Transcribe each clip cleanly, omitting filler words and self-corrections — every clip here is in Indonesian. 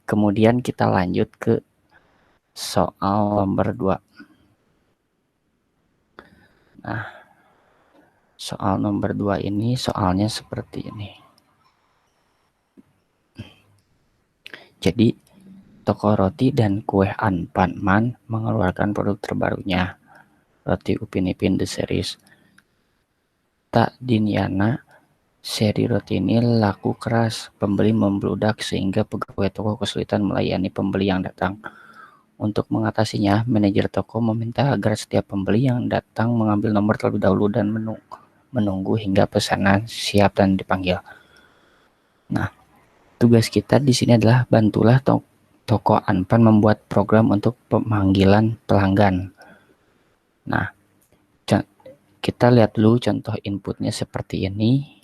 Kemudian kita lanjut ke soal nomor 2. Nah, soal nomor 2 ini soalnya seperti ini. Jadi, toko roti dan kue Anpanman mengeluarkan produk terbarunya, roti Upin Ipin The Series. Tak diniana, seri roti ini laku keras, pembeli membludak sehingga pegawai toko kesulitan melayani pembeli yang datang. Untuk mengatasinya, manajer toko meminta agar setiap pembeli yang datang mengambil nomor terlebih dahulu dan menunggu hingga pesanan siap dan dipanggil. Nah, tugas kita di sini adalah bantulah toko Anpan membuat program untuk pemanggilan pelanggan. Nah, kita lihat dulu contoh inputnya seperti ini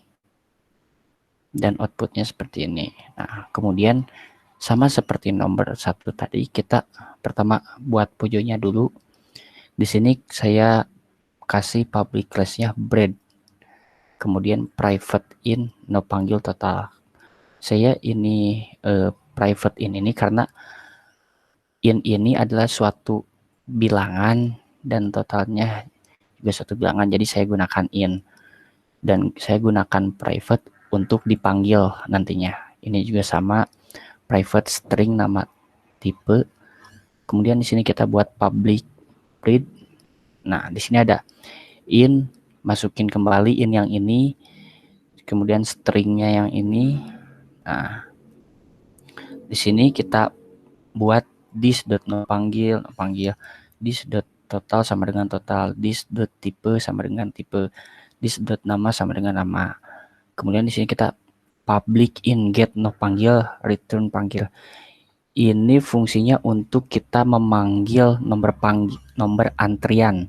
dan outputnya seperti ini. Nah, kemudian sama seperti nomor 1 tadi, kita pertama buat pojoknya dulu. Di sini saya kasih public class-nya bread. Kemudian private in no panggil total. Saya ini private in ini karena in ini adalah suatu bilangan dan totalnya juga suatu bilangan, jadi saya gunakan in. Dan saya gunakan private untuk dipanggil nantinya. Ini juga sama, private string nama tipe. Kemudian di sini kita buat public read. Nah, di sini ada in, masukin kembali in yang ini, kemudian stringnya yang ini. Nah, di sini kita buat this.nopanggil, this.total sama dengan total, this.type sama dengan type, this.nama sama dengan nama. Kemudian di sini kita public in get no panggil, return panggil. Ini fungsinya untuk kita memanggil nomor antrian.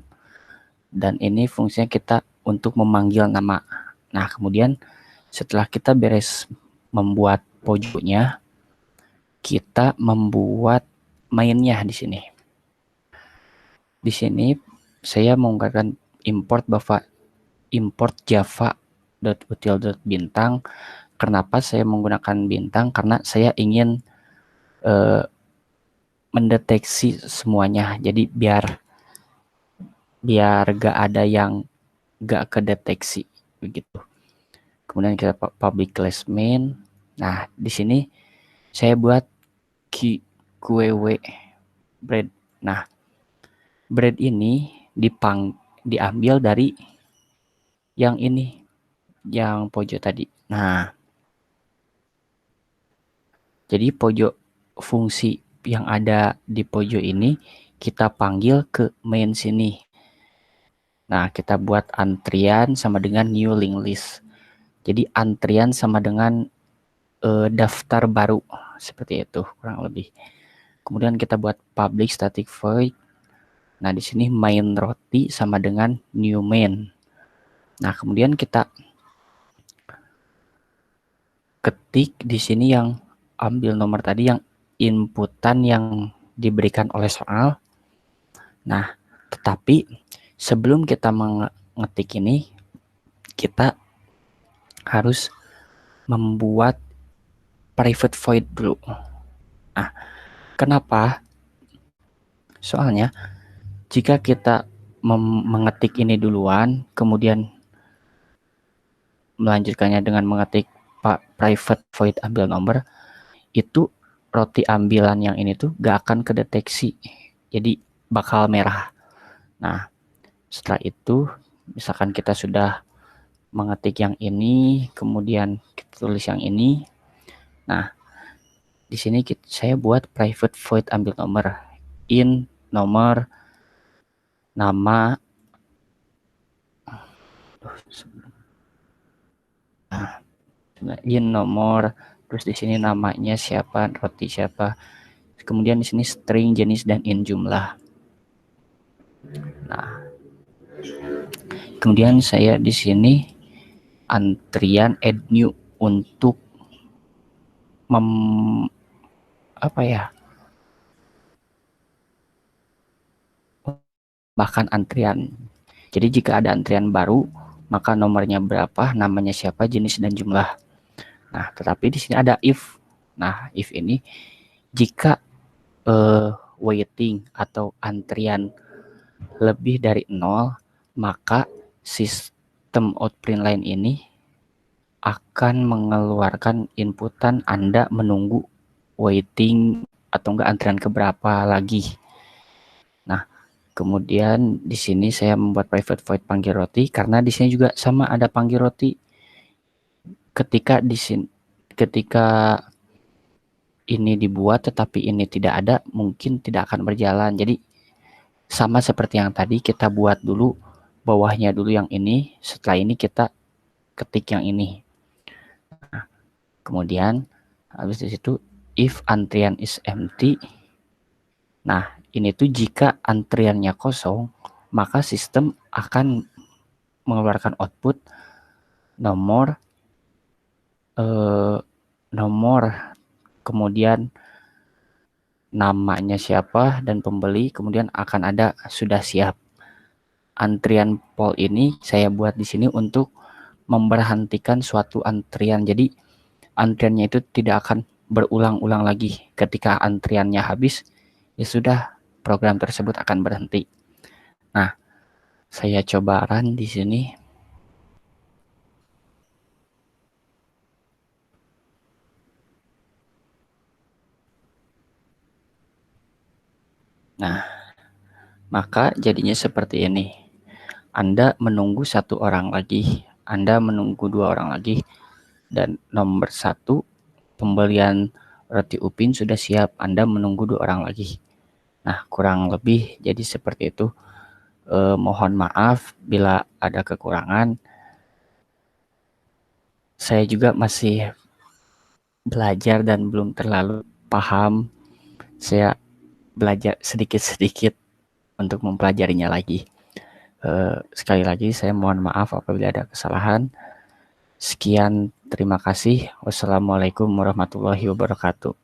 Dan ini fungsinya kita untuk memanggil nama. Nah, kemudian setelah kita beres membuat pojoknya, kita membuat mainnya di sini. Di sini saya menggunakan import java.util.bintang. Kenapa saya menggunakan bintang? Karena saya ingin mendeteksi semuanya. Jadi biar gak ada yang gak kedeteksi begitu. Kemudian kita public class main. Nah, di sini saya buat QW bread. Nah, bread ini diambil dari yang ini, yang pojok tadi. Nah, jadi pojok fungsi yang ada di pojok ini kita panggil ke main sini. Nah, kita buat antrian sama dengan new linked list. Jadi antrian sama dengan daftar baru, seperti itu kurang lebih. Kemudian kita buat public static void. Nah, di sini main roti sama dengan new main. Nah, kemudian kita ketik di sini yang ambil nomor tadi yang inputan yang diberikan oleh soal. Nah, tetapi sebelum kita mengetik ini, kita harus membuat private void dulu. Nah, kenapa? Soalnya jika kita mengetik ini duluan, kemudian melanjutkannya dengan mengetik private void ambil nomor, itu roti ambilan yang ini tuh gak akan kedeteksi. Jadi bakal merah. Nah, setelah itu misalkan kita sudah mengetik yang ini, kemudian kita tulis yang ini. Nah, di sini saya buat private void ambil nomor, in nomor, nama, in nomor, terus di sini namanya siapa, roti siapa. Kemudian di sini string, jenis, dan in jumlah. Nah, kemudian saya di sini antrian add new untuk bahkan antrian. Jadi jika ada antrian baru, maka nomornya berapa, namanya siapa, jenis, dan jumlah. Nah, tetapi di sini ada if. Nah, if ini Jika waiting atau antrian lebih dari 0, maka sistem outprint line ini akan mengeluarkan inputan Anda menunggu waiting atau enggak antrian keberapa lagi. Nah, kemudian di sini saya membuat private void panggil roti karena di sini juga sama ada panggil roti. Ketika ini dibuat tetapi ini tidak ada, mungkin tidak akan berjalan. Jadi sama seperti yang tadi, kita buat dulu bawahnya dulu yang ini, setelah ini kita ketik yang ini. Nah, kemudian habis di situ if antrian is empty. Nah, ini tuh jika antriannya kosong, maka sistem akan mengeluarkan output nomor kemudian namanya siapa dan pembeli, kemudian akan ada sudah siap. Antrian poll ini saya buat di sini untuk memberhentikan suatu antrian. Jadi antriannya itu tidak akan berulang-ulang lagi. Ketika antriannya habis, ya sudah, program tersebut akan berhenti. Nah, saya coba run di sini. Nah, maka jadinya seperti ini. Anda menunggu satu orang lagi, Anda menunggu dua orang lagi, dan nomor 1 pembelian roti upin sudah siap, Anda menunggu 2 orang lagi. Nah, kurang lebih jadi seperti itu. Mohon maaf bila ada kekurangan. Saya juga masih belajar dan belum terlalu paham. Saya belajar sedikit-sedikit untuk mempelajarinya lagi. Sekali lagi saya mohon maaf apabila ada kesalahan. Sekian, terima kasih. Wassalamualaikum warahmatullahi wabarakatuh.